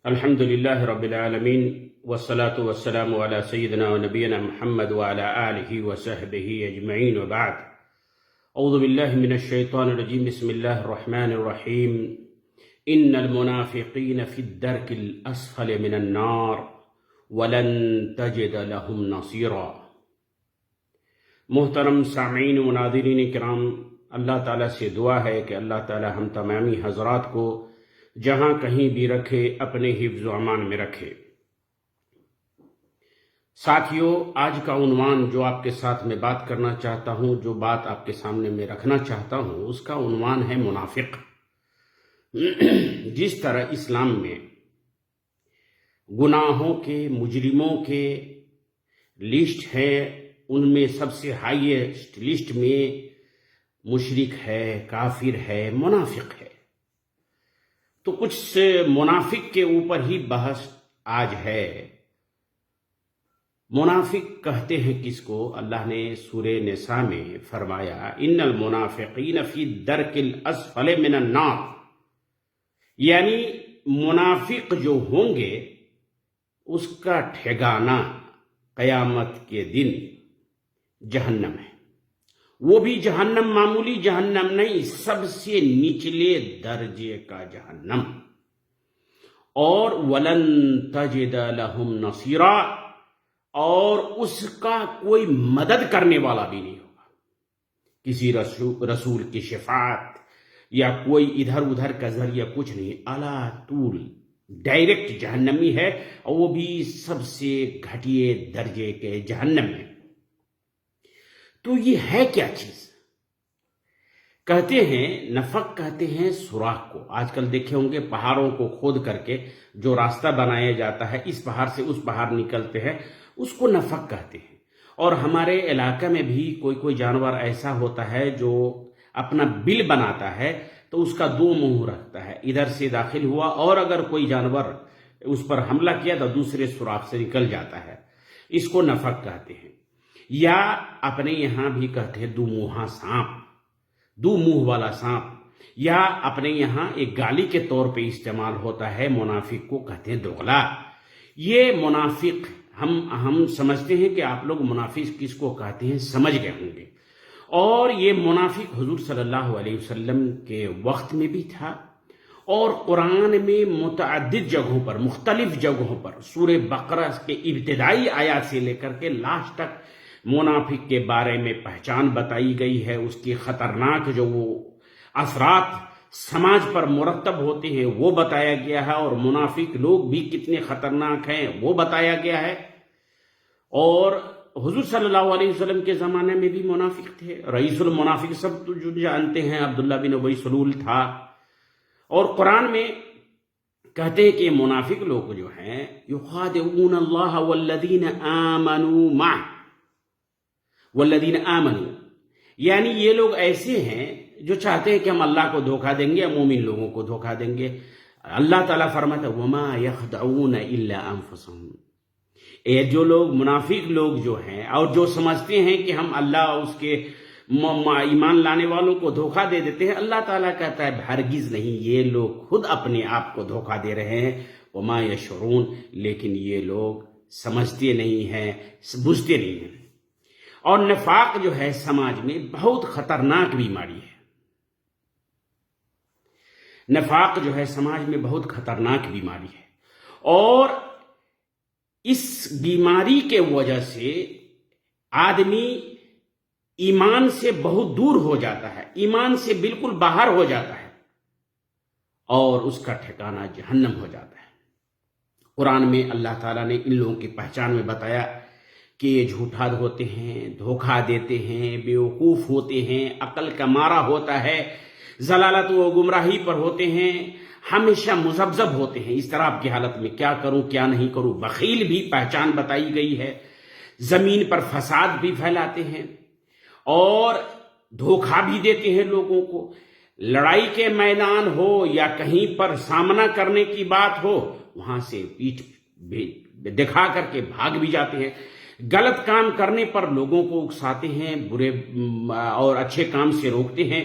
الحمد لله رب العالمين والصلاة والسلام على سيدنا ونبينا محمد وعلى آله وصحبه أجمعين وبعد. أعوذ بالله من الشيطان الرجيم. بسم الله الرحمن الرحيم. إن المنافقين في الدرك الأسفل من النار ولن تجد لهم نصيرا. محترم سامعین و ناظرین کرام، اللہ تعالیٰ سے دعا ہے کہ اللہ تعالیٰ ہم تمامی حضرات کو جہاں کہیں بھی رکھے اپنے حفظ و امان میں رکھے. ساتھیو، آج کا عنوان جو آپ کے ساتھ میں بات کرنا چاہتا ہوں، جو بات آپ کے سامنے میں رکھنا چاہتا ہوں، اس کا عنوان ہے منافق. جس طرح اسلام میں گناہوں کے، مجرموں کے لسٹ ہے، ان میں سب سے ہائیسٹ لسٹ میں مشرک ہے، کافر ہے، منافق ہے. تو کچھ منافق کے اوپر ہی بحث آج ہے. منافق کہتے ہیں کس کو؟ اللہ نے سورہ نساء میں فرمایا ان المنافقین فی الدرک الاسفل من النار، یعنی منافق جو ہوں گے اس کا ٹھکانہ قیامت کے دن جہنم ہے. وہ بھی جہنم معمولی جہنم نہیں، سب سے نچلے درجے کا جہنم. اور وَلَن تَجِدَ لَهُمْ نَصِيرًا، اور اس کا کوئی مدد کرنے والا بھی نہیں ہوگا. کسی رسول کی شفاعت یا کوئی ادھر ادھر کا ذریعہ کچھ نہیں، علا طول ڈائریکٹ جہنمی ہے، اور وہ بھی سب سے گھٹیے درجے کے جہنم میں. تو یہ ہے کیا چیز؟ کہتے ہیں نفق، کہتے ہیں سوراخ کو. آج کل دیکھے ہوں گے پہاڑوں کو کھود کر کے جو راستہ بنایا جاتا ہے، اس پہاڑ سے اس پہاڑ نکلتے ہیں، اس کو نفق کہتے ہیں. اور ہمارے علاقے میں بھی کوئی جانور ایسا ہوتا ہے جو اپنا بل بناتا ہے تو اس کا دو منہ رکھتا ہے، ادھر سے داخل ہوا اور اگر کوئی جانور اس پر حملہ کیا تو دوسرے سوراخ سے نکل جاتا ہے. اس کو نفق کہتے ہیں. یا اپنے یہاں بھی کہتے ہیں دو منہا سانپ، دو منہ والا سانپ. یا اپنے یہاں ایک گالی کے طور پہ استعمال ہوتا ہے، منافق کو کہتے ہیں دوغلا. یہ منافق ہم سمجھتے ہیں کہ آپ لوگ منافق کس کو کہتے ہیں سمجھ گئے ہوں گے. اور یہ منافق حضور صلی اللہ علیہ وسلم کے وقت میں بھی تھا، اور قرآن میں متعدد جگہوں پر، مختلف جگہوں پر، سورہ بقرہ کے ابتدائی آیات سے لے کر کے لاسٹ تک منافق کے بارے میں پہچان بتائی گئی ہے. اس کی خطرناک جو وہ اثرات سماج پر مرتب ہوتے ہیں وہ بتایا گیا ہے، اور منافق لوگ بھی کتنے خطرناک ہیں وہ بتایا گیا ہے. اور حضور صلی اللہ علیہ وسلم کے زمانے میں بھی منافق تھے. رئیس المنافق سب تو جو جانتے ہیں عبداللہ بن ابی سلول تھا. اور قرآن میں کہتے ہیں کہ منافق لوگ جو ہیں یخادعون اللہ والذین آمنوا معه، والذین آمنوا، یعنی یہ لوگ ایسے ہیں جو چاہتے ہیں کہ ہم اللہ کو دھوکہ دیں گے، مومن لوگوں کو دھوکہ دیں گے. اللہ تعالیٰ فرماتا ہے وما یخدعون الا انفسهم. یہ جو لوگ منافق لوگ جو ہیں اور جو سمجھتے ہیں کہ ہم اللہ اور اس کے ایمان لانے والوں کو دھوکہ دے دیتے ہیں، اللہ تعالیٰ کہتا ہے ہرگز نہیں، یہ لوگ خود اپنے آپ کو دھوکہ دے رہے ہیں. وما یشعرون، لیکن یہ لوگ سمجھتے نہیں ہیں، بوجھتے نہیں ہیں. اور نفاق جو ہے سماج میں بہت خطرناک بیماری ہے. نفاق جو ہے سماج میں بہت خطرناک بیماری ہے، اور اس بیماری کے وجہ سے آدمی ایمان سے بہت دور ہو جاتا ہے، ایمان سے بالکل باہر ہو جاتا ہے، اور اس کا ٹھکانہ جہنم ہو جاتا ہے. قرآن میں اللہ تعالیٰ نے ان لوگوں کی پہچان میں بتایا کہ یہ جھوٹا ہوتے ہیں، دھوکہ دیتے ہیں، بیوقوف ہوتے ہیں، عقل کا مارا ہوتا ہے، ضلالت و گمراہی پر ہوتے ہیں، ہمیشہ مذبذب ہوتے ہیں. اس طرح آپ کی حالت میں کیا کروں کیا نہیں کروں. بخیل بھی پہچان بتائی گئی ہے. زمین پر فساد بھی پھیلاتے ہیں اور دھوکہ بھی دیتے ہیں لوگوں کو. لڑائی کے میدان ہو یا کہیں پر سامنا کرنے کی بات ہو، وہاں سے پیٹھ دکھا کر کے بھاگ بھی جاتے ہیں. غلط کام کرنے پر لوگوں کو اکساتے ہیں، برے اور اچھے کام سے روکتے ہیں.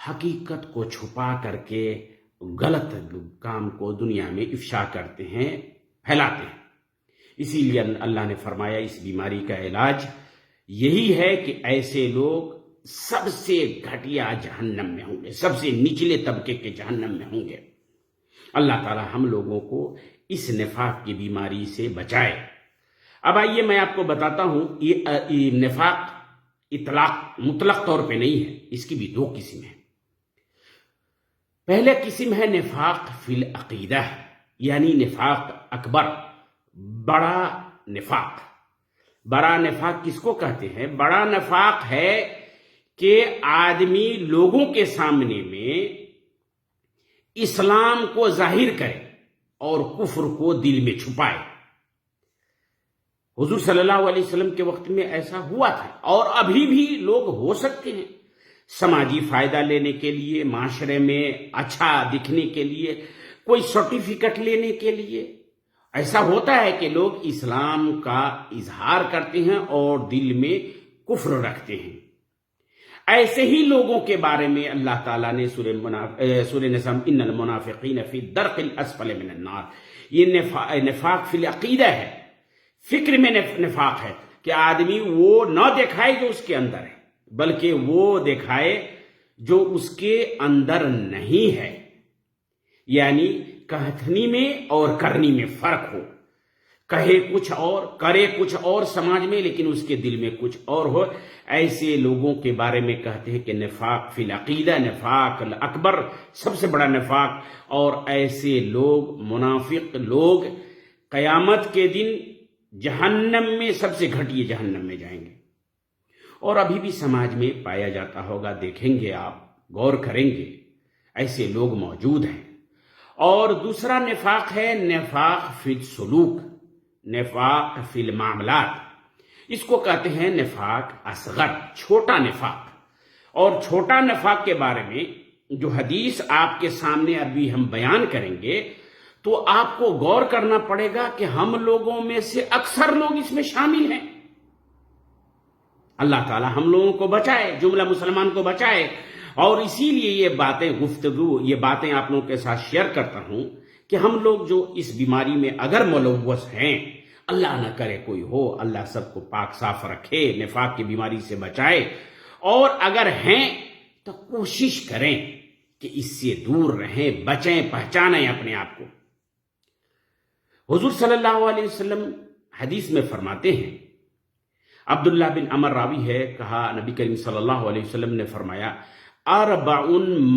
حقیقت کو چھپا کر کے غلط کام کو دنیا میں افشا کرتے ہیں، پھیلاتے ہیں۔ اسی لیے اللہ نے فرمایا اس بیماری کا علاج یہی ہے کہ ایسے لوگ سب سے گھٹیا جہنم میں ہوں گے، سب سے نچلے طبقے کے جہنم میں ہوں گے۔ اللہ تعالی ہم لوگوں کو اس نفاق کی بیماری سے بچائے۔ اب آئیے میں آپ کو بتاتا ہوں، یہ نفاق اطلاق مطلق طور پہ نہیں ہے، اس کی بھی دو قسم ہیں۔ پہلے قسم ہے نفاق فی العقیدہ، یعنی نفاق اکبر، بڑا نفاق۔ بڑا نفاق کس کو کہتے ہیں؟ بڑا نفاق ہے کہ آدمی لوگوں کے سامنے میں اسلام کو ظاہر کرے اور کفر کو دل میں چھپائے۔ حضور صلی اللہ علیہ وسلم کے وقت میں ایسا ہوا تھا، اور ابھی بھی لوگ ہو سکتے ہیں، سماجی فائدہ لینے کے لیے، معاشرے میں اچھا دکھنے کے لیے، کوئی سرٹیفکیٹ لینے کے لیے ایسا ہوتا ہے کہ لوگ اسلام کا اظہار کرتے ہیں اور دل میں کفر رکھتے ہیں۔ ایسے ہی لوگوں کے بارے میں اللہ تعالیٰ نے سورہ نساء ان المنافقین فی الدرک الاسفل من النار، یہ نفاق فی العقیدہ ہے، فکر میں نفاق ہے کہ آدمی وہ نہ دکھائے جو اس کے اندر ہے، بلکہ وہ دکھائے جو اس کے اندر نہیں ہے، یعنی کہتنی میں اور کرنی میں فرق ہو، کہے کچھ اور کرے کچھ اور سماج میں، لیکن اس کے دل میں کچھ اور ہو۔ ایسے لوگوں کے بارے میں کہتے ہیں کہ نفاق فی العقیدہ، نفاق الاکبر، سب سے بڑا نفاق۔ اور ایسے لوگ، منافق لوگ، قیامت کے دن جہنم میں، سب سے گھٹیا جہنم میں جائیں گے۔ اور ابھی بھی سماج میں پایا جاتا ہوگا، دیکھیں گے آپ، غور کریں گے، ایسے لوگ موجود ہیں۔ اور دوسرا نفاق ہے نفاق فی السلوک، نفاق فی المعاملات، اس کو کہتے ہیں نفاق اصغر، چھوٹا نفاق۔ اور چھوٹا نفاق کے بارے میں جو حدیث آپ کے سامنے ابھی ہم بیان کریں گے تو آپ کو غور کرنا پڑے گا کہ ہم لوگوں میں سے اکثر لوگ اس میں شامل ہیں۔ اللہ تعالی ہم لوگوں کو بچائے، جملہ مسلمان کو بچائے۔ اور اسی لیے یہ باتیں آپ لوگوں کے ساتھ شیئر کرتا ہوں کہ ہم لوگ جو اس بیماری میں اگر ملوث ہیں، اللہ نہ کرے کوئی ہو، اللہ سب کو پاک صاف رکھے، نفاق کی بیماری سے بچائے، اور اگر ہیں تو کوشش کریں کہ اس سے دور رہیں، بچیں، پہچانیں اپنے آپ کو۔ حضور صلی اللہ علیہ وسلم حدیث میں فرماتے ہیں، عبداللہ بن عمر راوی ہے، کہا نبی کریم صلی اللہ علیہ وسلم نے فرمایا، اربع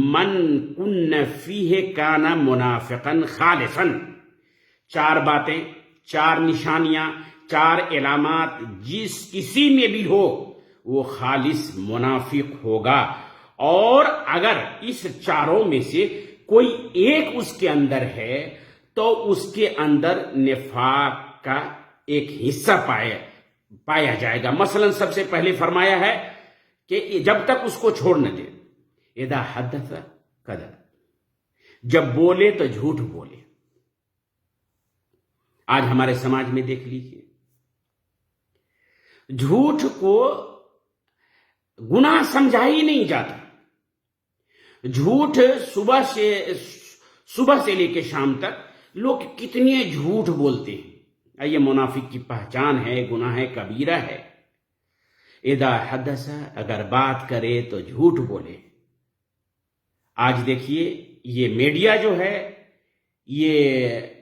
من کن فیہ کان منافقا خالصا، چار باتیں، چار نشانیاں، چار علامات جس کسی میں بھی ہو وہ خالص منافق ہوگا۔ اور اگر اس چاروں میں سے کوئی ایک اس کے اندر ہے تو اس کے اندر نفاق کا ایک حصہ پایا جائے گا۔ مثلا سب سے پہلے فرمایا ہے کہ جب تک اس کو چھوڑ نہ دے، اذا حدث کذب، جب بولے تو جھوٹ بولے۔ آج ہمارے سماج میں دیکھ لیجئے، جھوٹ کو گناہ سمجھا ہی نہیں جاتا۔ جھوٹ صبح سے لے کے شام تک لوگ کتنے جھوٹ بولتے ہیں۔ یہ منافق کی پہچان ہے، گناہ کبیرہ ہے۔ اذا حدث، اگر بات کرے تو جھوٹ بولے۔ آج دیکھیے یہ میڈیا جو ہے، یہ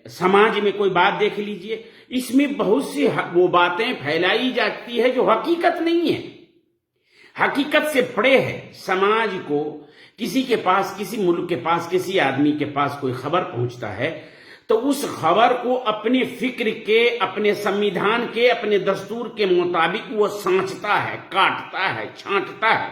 سماج میں کوئی بات دیکھ لیجئے، اس میں بہت سی وہ باتیں پھیلائی جاتی ہے جو حقیقت نہیں ہے، حقیقت سے پڑے ہے۔ سماج کو کسی کے پاس، کسی ملک کے پاس، کسی آدمی کے پاس کوئی خبر پہنچتا ہے تو اس خبر کو اپنے فکر کے، اپنے سمویدھان کے، اپنے دستور کے مطابق وہ سانچتا ہے، کاٹتا ہے، چھانٹتا ہے،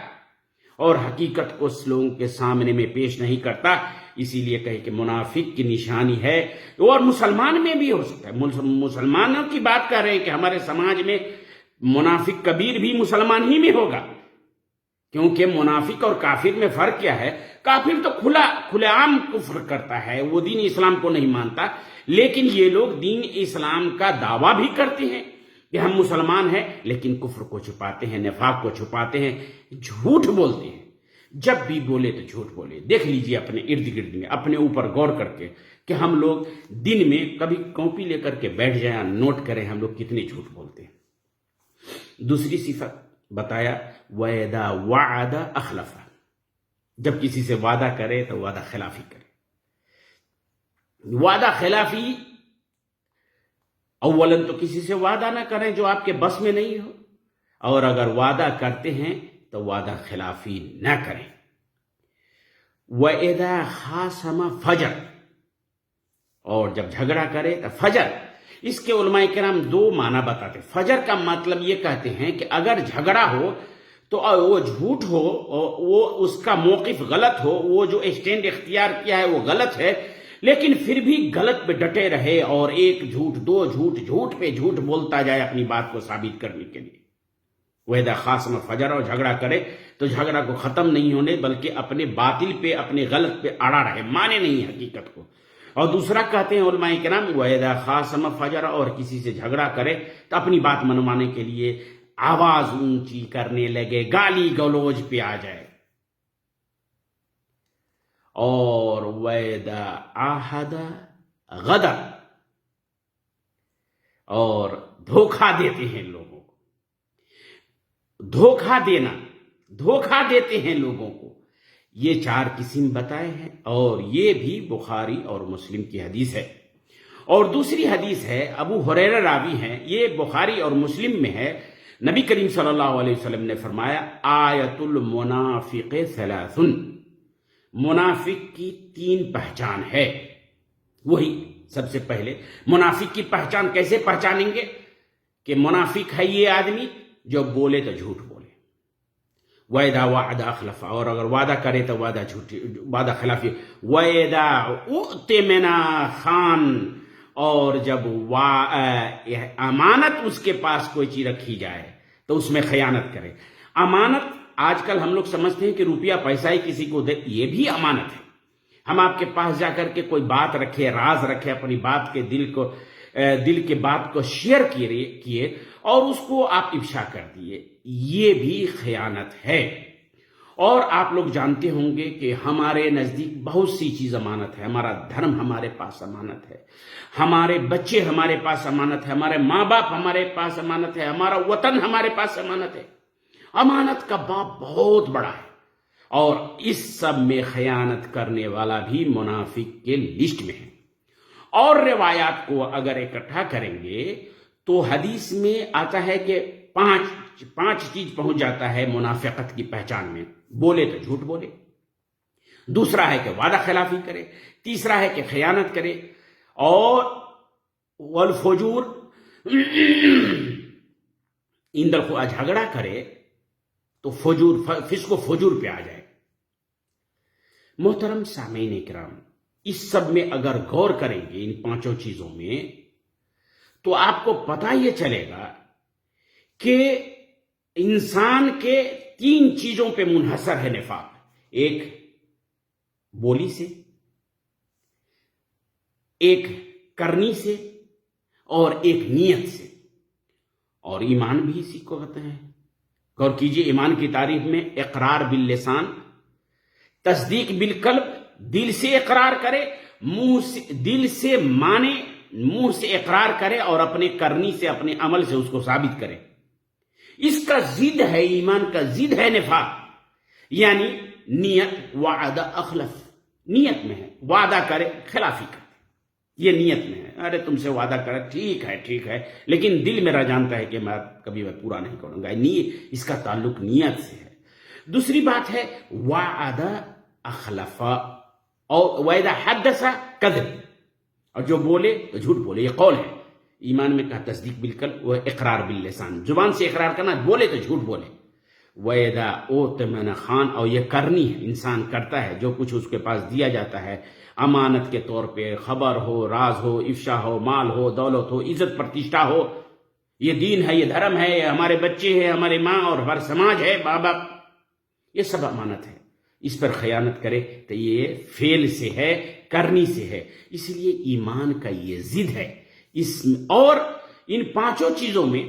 اور حقیقت کو لوگوں کے سامنے میں پیش نہیں کرتا۔ اسی لیے کہے کہ منافق کی نشانی ہے، اور مسلمان میں بھی ہو سکتا ہے۔ مسلمانوں کی بات کر رہے ہیں کہ ہمارے سماج میں منافق کبیر بھی مسلمان ہی میں ہوگا، کیونکہ منافق اور کافر میں فرق کیا ہے؟ کافر تو کھلے عام کفر کرتا ہے، وہ دین اسلام کو نہیں مانتا، لیکن یہ لوگ دین اسلام کا دعویٰ بھی کرتے ہیں کہ ہم مسلمان ہیں، لیکن کفر کو چھپاتے ہیں، نفاق کو چھپاتے ہیں، جھوٹ بولتے ہیں۔ جب بھی بولے تو جھوٹ بولے. دیکھ لیجئے اپنے ارد گرد میں، اپنے اوپر غور کر کے کہ ہم لوگ دن میں کبھی کاپی لے کر کے بیٹھ جائیں، نوٹ کریں ہم لوگ کتنے جھوٹ بولتے ہیں. دوسری صفت بتایا وَإِذَا وَعَدَ أَخْلَفَ، جب کسی سے وعدہ کرے تو وعدہ خلافی کرے. وعدہ خلافی، اولاً تو کسی سے وعدہ نہ کریں جو آپ کے بس میں نہیں ہو، اور اگر وعدہ کرتے ہیں تو وعدہ خلافی نہ کریں. وَإِذَا خَاصَمَ فَجَرَ، اور جب جھگڑا کرے تو فجر. اس کے علماء کرام دو معنی بتاتے. فجر کا مطلب یہ کہتے ہیں کہ اگر جھگڑا ہو تو وہ جھوٹ ہو، وہ اس کا موقف غلط ہو، وہ جو اسٹینڈ اختیار کیا ہے وہ غلط ہے، لیکن پھر بھی غلط پہ ڈٹے رہے اور ایک جھوٹ، دو جھوٹ، جھوٹ پہ جھوٹ بولتا جائے اپنی بات کو ثابت کرنے کے لیے. وَإِذَا خَاصَمَ فَجَرَ، اور جھگڑا کرے تو جھگڑا کو ختم نہیں ہونے بلکہ اپنے باطل پہ، اپنے غلط پہ اڑا رہے، مانے نہیں حقیقت کو. اور دوسرا کہتے ہیں علماء کرام وَإِذَا خَاصَمَ فَجَرَ، اور کسی سے جھگڑا کرے تو اپنی بات منوانے کے لیے آواز اونچی کرنے لگے، گالی گلوج پہ آ جائے. اور وَإِذَا عَاهَدَ غَدَرَ، اور دھوکہ دیتے ہیں لوگوں کو. دھوکہ دینا، دھوکہ دیتے ہیں لوگوں کو. یہ چار قسم بتائے ہیں، اور یہ بھی بخاری اور مسلم کی حدیث ہے. اور دوسری حدیث ہے، ابو ہریرہ راوی ہیں، یہ بخاری اور مسلم میں ہے. نبی کریم صلی اللہ علیہ وسلم نے فرمایا آیت المنافق ثلاث، منافق کی 3 پہچان ہے. وہی سب سے پہلے منافق کی پہچان کیسے پہچانیں گے کہ منافق ہے یہ آدمی جو بولے تو جھوٹ بولے. وَإِذَا وَعَدَ أَخْلَفَ، اور اگر وعدہ کرے تو وعدہ خلافی. وَإِذَا اُؤْتِمِنَ خَان، اور جب امانت اس کے پاس کوئی چیز رکھی جائے تو اس میں خیانت کرے. امانت آج کل ہم لوگ سمجھتے ہیں کہ روپیہ پیسہ ہی کسی کو دے، یہ بھی امانت ہے. ہم آپ کے پاس جا کر کے کوئی بات رکھے، راز رکھے، اپنی بات کے دل کے بات کو شیئر کیے اور اس کو آپ افشا کر دیے، یہ بھی خیانت ہے. اور آپ لوگ جانتے ہوں گے کہ ہمارے نزدیک بہت سی چیز امانت ہے. ہمارا دھرم ہمارے پاس امانت ہے، ہمارے بچے ہمارے پاس امانت ہے، ہمارے ماں باپ ہمارے پاس امانت ہے، ہمارا وطن ہمارے پاس امانت ہے. امانت کا باب بہت بڑا ہے، اور اس سب میں خیانت کرنے والا بھی منافق کے لسٹ میں ہے. اور روایات کو اگر اکٹھا کریں گے تو حدیث میں آتا ہے کہ 5 چیز پہنچ جاتا ہے منافقت کی پہچان میں. بولے تو جھوٹ بولے، دوسرا ہے کہ وعدہ خلافی کرے، تیسرا ہے کہ خیانت کرے، اور والفجور جھگڑا کرے تو فسق و فجور پہ آ جائے. محترم سامعین کرام، اس سب میں اگر غور کریں گے ان 5 چیزوں میں تو آپ کو پتہ یہ چلے گا کہ انسان کے 3 چیزوں پہ منحصر ہے نفاق. ایک بولی سے، ایک کرنی سے، اور ایک نیت سے. اور ایمان بھی اسی کو کہتے ہیں. غور کیجئے، ایمان کی تعریف میں اقرار باللسان، تصدیق بالقلب، دل سے اقرار کرے، دل سے مانے، منہ سے اقرار کرے، اور اپنے کرنی سے، اپنے عمل سے اس کو ثابت کرے. اس کا ضد ہے، ایمان کا ضد ہے نفاق. یعنی نیت، وعد اخلف، نیت میں ہے، وعدہ کرے خلافی کرے، یہ نیت میں ہے. ارے تم سے وعدہ کرے، ٹھیک ہے، لیکن دل میرا جانتا ہے کہ میں کبھی پورا نہیں کروں گا. اس کا تعلق نیت سے ہے. دوسری بات ہے وعد اخلف، اور وَإِذَا حَدَّثَ كَذَبَ، اور جو بولے تو جھوٹ بولے. یہ قول ہے. ایمان میں کہا تصدیق بالقلب و اقرار باللسان، زبان سے اقرار کرنا، بولے تو جھوٹ بولے. وَإِذَا اؤْتِمَنَ خَان، اور یہ کرنی ہے، انسان کرتا ہے جو کچھ اس کے پاس دیا جاتا ہے امانت کے طور پہ، خبر ہو، راز ہو، افشا ہو، مال ہو، دولت ہو، عزت پرتشٹھا ہو، یہ دین ہے، یہ دھرم ہے، یہ ہمارے بچے ہیں، ہمارے ماں اور ہمارا سماج ہے، ماں باپ، یہ سب امانت ہے. اس پر خیانت کرے تو یہ فعل سے ہے، کرنی سے ہے. اس لیے ایمان کا یہ ضد ہے. اور ان 5 چیزوں میں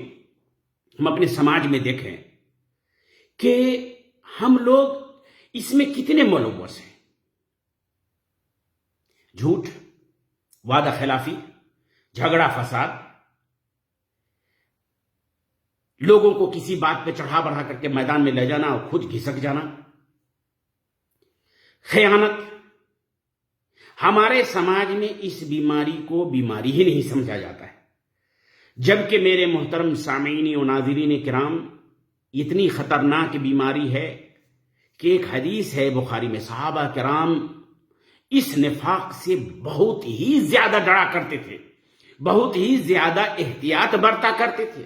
ہم اپنے سماج میں دیکھیں کہ ہم لوگ اس میں کتنے ملوث ہیں؟ جھوٹ، وعدہ خلافی، جھگڑا فساد، لوگوں کو کسی بات پہ چڑھا بڑھا کر کے میدان میں لے جانا اور خود گھسک جانا، خیانت۔ ہمارے سماج میں اس بیماری کو بیماری ہی نہیں سمجھا جاتا ہے، جبکہ میرے محترم سامعین و ناظرین کرام، اتنی خطرناک بیماری ہے کہ ایک حدیث ہے بخاری میں، صحابہ کرام اس نفاق سے بہت ہی زیادہ ڈرا کرتے تھے، بہت ہی زیادہ احتیاط برتا کرتے تھے۔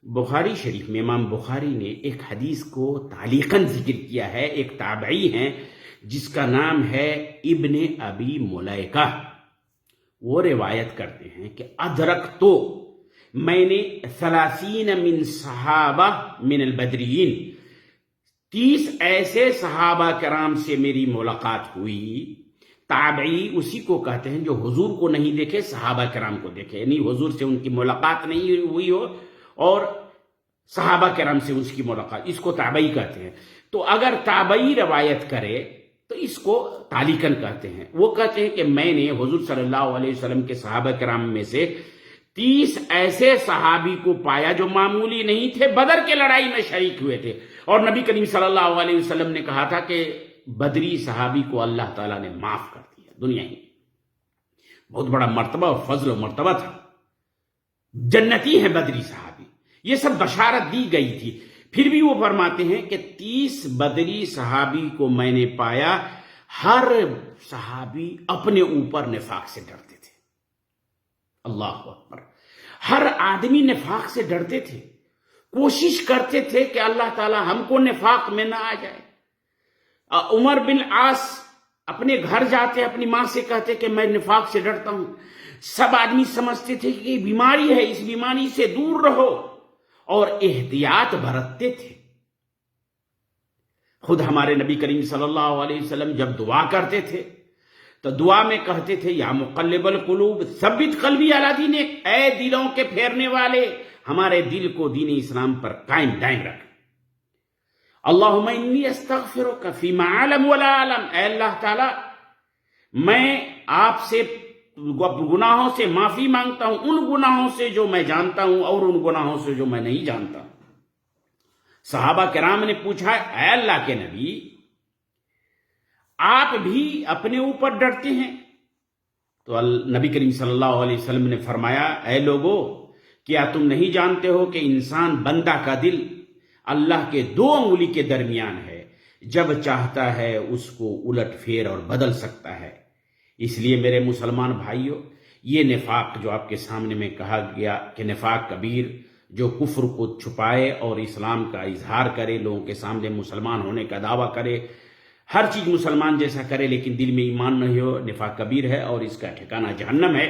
بخاری شریف میں امام بخاری نے ایک حدیث کو تعلیقاً ذکر کیا ہے، ایک تابعی ہیں جس کا نام ہے ابن ابی ملیکہ، وہ روایت کرتے ہیں کہ ادرک تو میں نے 30 من صحابہ من البدرین، 30 ایسے صحابہ کرام سے میری ملاقات ہوئی۔ تابعی اسی کو کہتے ہیں جو حضور کو نہیں دیکھے، صحابہ کرام کو دیکھے، یعنی حضور سے ان کی ملاقات نہیں ہوئی ہو اور صحابہ کرام سے اس کی ملاقات، اس کو تابعی کہتے ہیں۔ تو اگر تابعی روایت کرے تو اس کو تعلیقاً کہتے ہیں۔ وہ کہتے ہیں کہ میں نے حضور صلی اللہ علیہ وسلم کے صحابہ کرام میں سے 30 ایسے صحابی کو پایا جو معمولی نہیں تھے، بدر کے لڑائی میں شریک ہوئے تھے، اور نبی کریم صلی اللہ علیہ وسلم نے کہا تھا کہ بدری صحابی کو اللہ تعالیٰ نے معاف کر دیا دنیا ہی۔ بہت بڑا مرتبہ اور فضل و مرتبہ تھا، جنتی ہے بدری صحابی، یہ سب بشارت دی گئی تھی۔ پھر بھی وہ فرماتے ہیں کہ 30 بدری صحابی کو میں نے پایا، ہر صحابی اپنے اوپر نفاق سے ڈرتے تھے۔ اللہ اکبر! ہر آدمی نفاق سے ڈرتے تھے، کوشش کرتے تھے کہ اللہ تعالی ہم کو نفاق میں نہ آ جائے۔ عمر بن عاص اپنے گھر جاتے، اپنی ماں سے کہتے کہ میں نفاق سے ڈرتا ہوں۔ سب آدمی سمجھتے تھے کہ یہ بیماری ہے، اس بیماری سے دور رہو، اور احتیاط برتتے تھے۔ خود ہمارے نبی کریم صلی اللہ علیہ وسلم جب دعا کرتے تھے تو دعا میں کہتے تھے یا مقلب القلوب ثبت قلبی علی دینک، اے دلوں کے پھیرنے والے ہمارے دل کو دین اسلام پر قائم دائم رکھ۔ اللہم انی استغفرک فیما اعلم ولا اعلم، اے اللہ تعالی میں آپ سے گناہوں سے معافی مانگتا ہوں، ان گناہوں سے جو میں جانتا ہوں اور ان گناہوں سے جو میں نہیں جانتا۔ صحابہ کرام نے پوچھا اے اللہ کے نبی، آپ بھی اپنے اوپر ڈرتے ہیں؟ تو نبی کریم صلی اللہ علیہ وسلم نے فرمایا اے لوگو، کیا تم نہیں جانتے ہو کہ انسان بندہ کا دل اللہ کے 2 انگلی کے درمیان ہے، جب چاہتا ہے اس کو الٹ پھیر اور بدل سکتا ہے۔ اس لیے میرے مسلمان بھائیوں، یہ نفاق جو آپ کے سامنے میں کہا گیا کہ نفاق کبیر، جو کفر کو چھپائے اور اسلام کا اظہار کرے، لوگوں کے سامنے مسلمان ہونے کا دعویٰ کرے، ہر چیز مسلمان جیسا کرے لیکن دل میں ایمان نہیں ہو، نفاق کبیر ہے اور اس کا ٹھکانہ جہنم ہے۔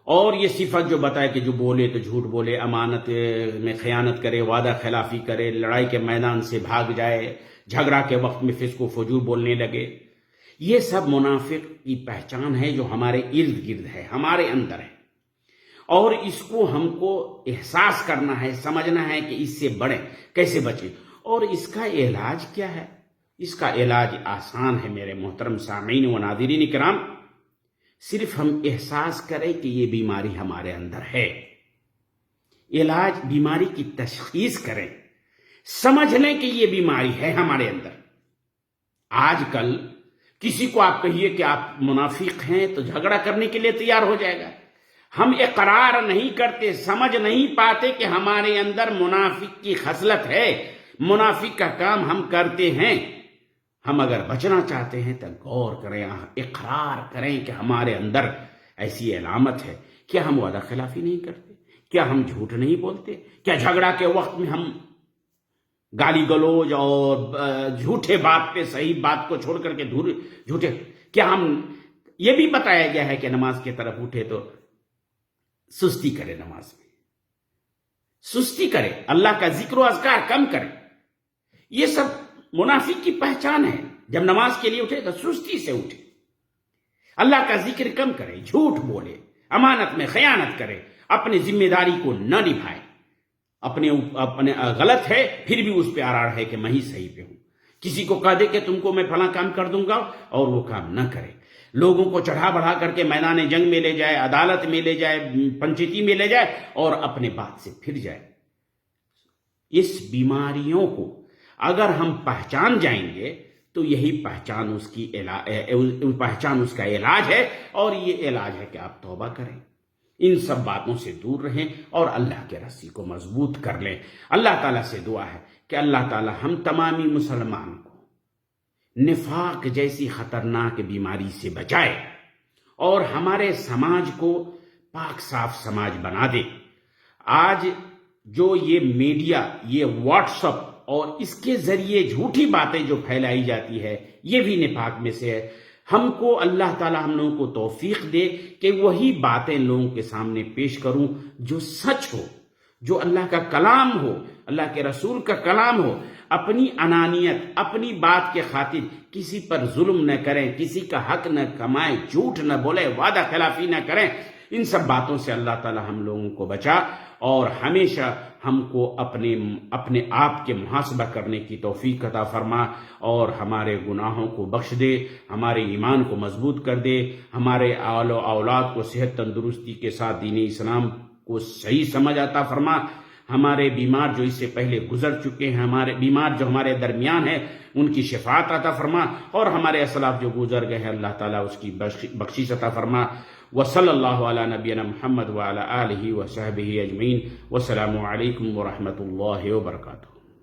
اور یہ صفت جو بتائے کہ جو بولے تو جھوٹ بولے، امانت میں خیانت کرے، وعدہ خلافی کرے، لڑائی کے میدان سے بھاگ جائے، جھگڑا کے وقت میں فسق و فجور بولنے لگے، یہ سب منافق کی پہچان ہے جو ہمارے ارد گرد ہے، ہمارے اندر ہے، اور اس کو ہم کو احساس کرنا ہے، سمجھنا ہے کہ اس سے بڑے کیسے بچیں۔ اور اس کا علاج کیا ہے؟ اس کا علاج آسان ہے میرے محترم سامعین و ناظرین کرام، صرف ہم احساس کریں کہ یہ بیماری ہمارے اندر ہے۔ علاج بیماری کی تشخیص کریں، سمجھ لیں کہ یہ بیماری ہے ہمارے اندر۔ آج کل کسی کو آپ کہیے کہ آپ منافق ہیں تو جھگڑا کرنے کے لیے تیار ہو جائے گا۔ ہم اقرار نہیں کرتے، سمجھ نہیں پاتے کہ ہمارے اندر منافق کی خصلت ہے، منافق کا کام ہم کرتے ہیں۔ ہم اگر بچنا چاہتے ہیں تو غور کریں، اقرار کریں کہ ہمارے اندر ایسی علامت ہے۔ کیا ہم وعدہ خلافی نہیں کرتے؟ کیا ہم جھوٹ نہیں بولتے؟ کیا جھگڑا کے وقت میں ہم گالی گلوج اور جھوٹے بات پہ صحیح بات کو چھوڑ کر کے جھوٹے؟ کیا ہم یہ بھی بتایا گیا ہے کہ نماز کی طرف اٹھے تو سستی کرے، نماز میں سستی کرے، اللہ کا ذکر و اذکار کم کرے؟ یہ سب منافق کی پہچان ہے۔ جب نماز کے لیے اٹھے تو سستی سے اٹھے، اللہ کا ذکر کم کرے، جھوٹ بولے، امانت میں خیانت کرے، اپنی ذمہ داری کو نہ نبھائے، اپنے غلط ہے پھر بھی اس پہ آراڑ ہے کہ میں ہی صحیح پہ ہوں۔ کسی کو کہہ دے کہ تم کو میں فلاں کام کر دوں گا اور وہ کام نہ کرے، لوگوں کو چڑھا بڑھا کر کے میدان جنگ میں لے جائے، عدالت میں لے جائے، پنچیتی میں لے جائے اور اپنے بات سے پھر جائے۔ اس بیماریوں کو اگر ہم پہچان جائیں گے تو یہی پہچان اس کا علاج ہے، اور یہ علاج ہے کہ آپ توبہ کریں، ان سب باتوں سے دور رہیں اور اللہ کے رسی کو مضبوط کر لیں۔ اللہ تعالیٰ سے دعا ہے کہ اللہ تعالیٰ ہم تمامی مسلمان کو نفاق جیسی خطرناک بیماری سے بچائے اور ہمارے سماج کو پاک صاف سماج بنا دے۔ آج جو یہ میڈیا، یہ واٹس اپ اور اس کے ذریعے جھوٹی باتیں جو پھیلائی جاتی ہے، یہ بھی نفاق میں سے ہے۔ ہم کو اللہ تعالیٰ ہم لوگوں کو توفیق دے کہ وہی باتیں لوگوں کے سامنے پیش کروں جو سچ ہو، جو اللہ کا کلام ہو، اللہ کے رسول کا کلام ہو۔ اپنی انانیت، اپنی بات کے خاطر کسی پر ظلم نہ کریں، کسی کا حق نہ کمائیں، جھوٹ نہ بولیں، وعدہ خلافی نہ کریں۔ ان سب باتوں سے اللہ تعالیٰ ہم لوگوں کو بچا اور ہمیشہ ہم کو اپنے آپ کے محاسبہ کرنے کی توفیق عطا فرما اور ہمارے گناہوں کو بخش دے، ہمارے ایمان کو مضبوط کر دے، ہمارے اولاد کو صحت تندرستی کے ساتھ دین اسلام کو صحیح سمجھ عطا فرما۔ ہمارے بیمار جو اس سے پہلے گزر چکے ہیں، ہمارے بیمار جو ہمارے درمیان ہیں، ان کی شفاعت عطا فرما، اور ہمارے اسلاف جو گزر گئے ہیں اللہ تعالیٰ اس کی بخشش عطا فرما۔ وصلی اللہ علی نبینا محمد وعلی آلہ وصحبہ اجمعین۔ والسلام علیکم ورحمۃ اللہ وبرکاتہ۔